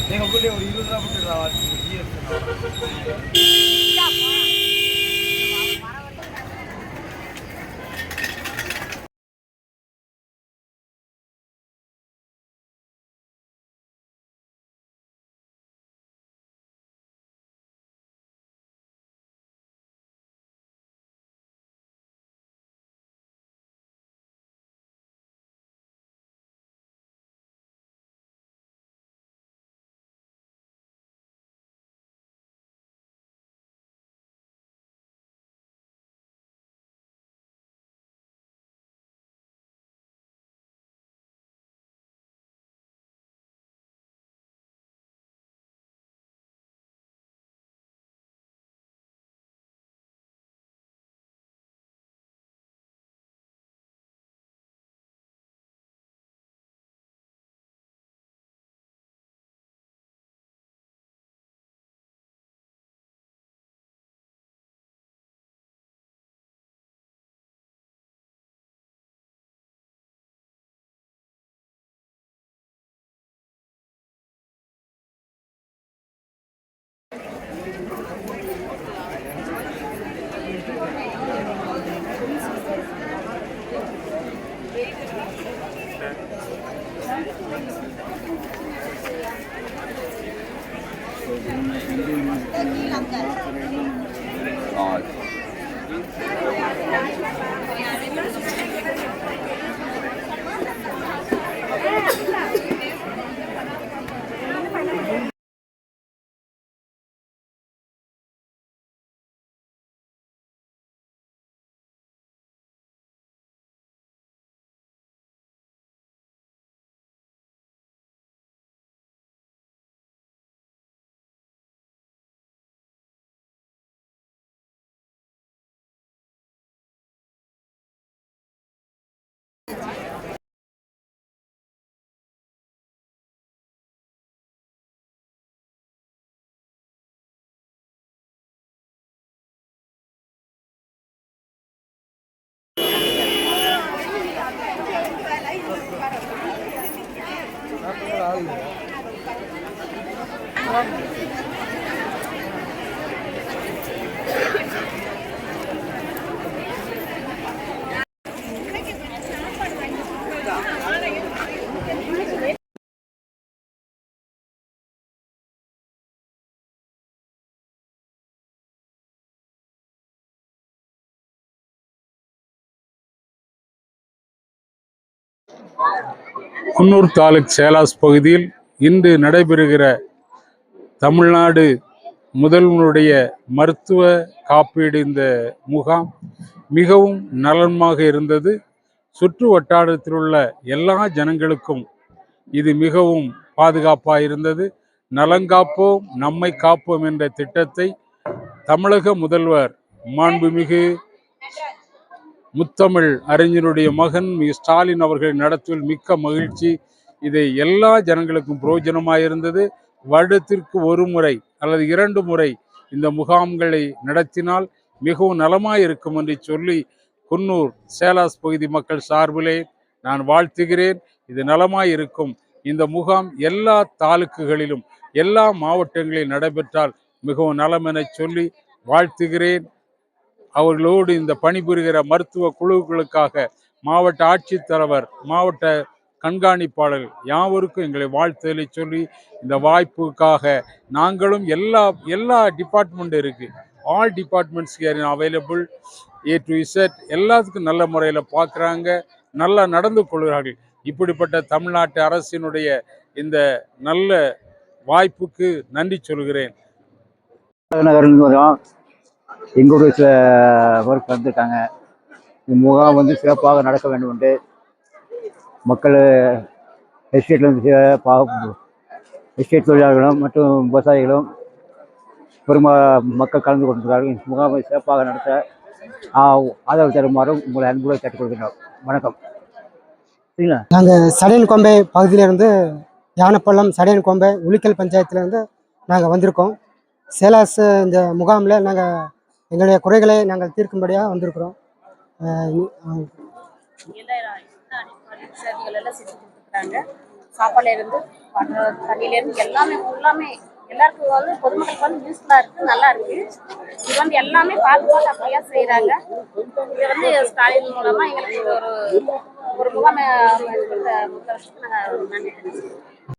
நீங்கள் உங்கள்கிட்ட ஒரு 20 ரூபா போட்டுடுறா குன்னூர் தாலுக் சேலாஸ் பகுதியில் இன்று நடைபெறுகிற தமிழ்நாடு முதல்வனுடைய மருத்துவ காப்பீடு இந்த முகாம் மிகவும் நலமாக இருந்தது. சுற்று வட்டாரத்தில் உள்ள எல்லா ஜனங்களுக்கும் இது மிகவும் பாதுகாப்பாக இருந்தது. நலங்காப்போம் நம்மை காப்போம் என்ற திட்டத்தை தமிழக முதல்வர் மாண்புமிகு முத்தமிழ் அறிஞருடைய மகன் ஸ்டாலின் அவர்கள் நடத்துவதில் மிக்க மகிழ்ச்சி. இதை எல்லா ஜனங்களுக்கும் பிரயோஜனமாக இருந்தது. வருடத்திற்கு ஒரு முறை அல்லது 2 முறை இந்த முகாம்களை நடத்தினால் மிகவும் நலமாய் இருக்கும் என்று சொல்லி குன்னூர் சேலாஸ் பகுதி மக்கள் சார்பிலே நான் வாழ்த்துகிறேன். இது நலமாய் இருக்கும். இந்த முகாம் எல்லா தாலுக்குகளிலும் எல்லா மாவட்டங்களிலும் நடைபெற்றால் மிகவும் நலம் என சொல்லி வாழ்த்துகிறேன். அவர்களோடு இந்த பணிபுரிகிற மருத்துவ குழுக்களுக்காக மாவட்ட ஆட்சித்தலைவர், மாவட்ட கண்காணிப்பாளர்கள் யாவருக்கும் எங்களை வாழ்த்துதலை சொல்லி இந்த வாய்ப்புக்காக நாங்களும் எல்லா டிபார்ட்மெண்ட் இருக்கு, all departments available, A to Z எல்லாத்துக்கும் நல்ல முறையில் பார்க்குறாங்க, நல்லா நடந்து கொள்கிறார்கள். இப்படிப்பட்ட தமிழ்நாட்டு அரசினுடைய இந்த நல்ல வாய்ப்புக்கு நன்றி சொல்கிறேன். எங்களுடைய சில ஒர்க் வந்திருக்காங்க. இந்த முகாம் வந்து சிறப்பாக நடக்க வேண்டும் என்று மக்கள் எஸ்டேட்லேருந்து எஸ்டேட் தொழிலாளர்களும் மற்றும் விவசாயிகளும் மக்கள் கலந்து கொண்டிருக்கிறார்கள். இந்த முகாமை சிறப்பாக நடத்த ஆதரவு தருமாறும் உங்களை அன்புடன் கேட்டுக்கொள்கிறோம். வணக்கம். சரிங்களா? நாங்கள் சடையன் கொம்பை பகுதியிலேருந்து யானப்பள்ளம் சடையன் கொம்பை உளிக்கல் பஞ்சாயத்துலேருந்து நாங்கள் வந்திருக்கோம். சேலாஸ் இந்த முகாமில் நாங்கள் எங்களுடைய குறைகளை நாங்கள் தீர்க்கும்படியாக வந்திருக்கிறோம். சாப்பாடுல இருந்து பண்ற தண்ணியில இருந்து எல்லாமே எல்லாருக்கும் வந்து பொதுமக்களுக்கு வந்து யூஸ்ஃபுல்லா இருக்கு, நல்லா இருக்கு. இது வந்து எல்லாமே பார்த்து அப்படியா செய்யறாங்க. இது வந்து ஸ்டாலின் மூலமா எங்களுக்கு ஒரு முகாமை முதலமைச்சருக்கு நாங்கள் நன்றி தெரிவிச்சுக்கிறோம்.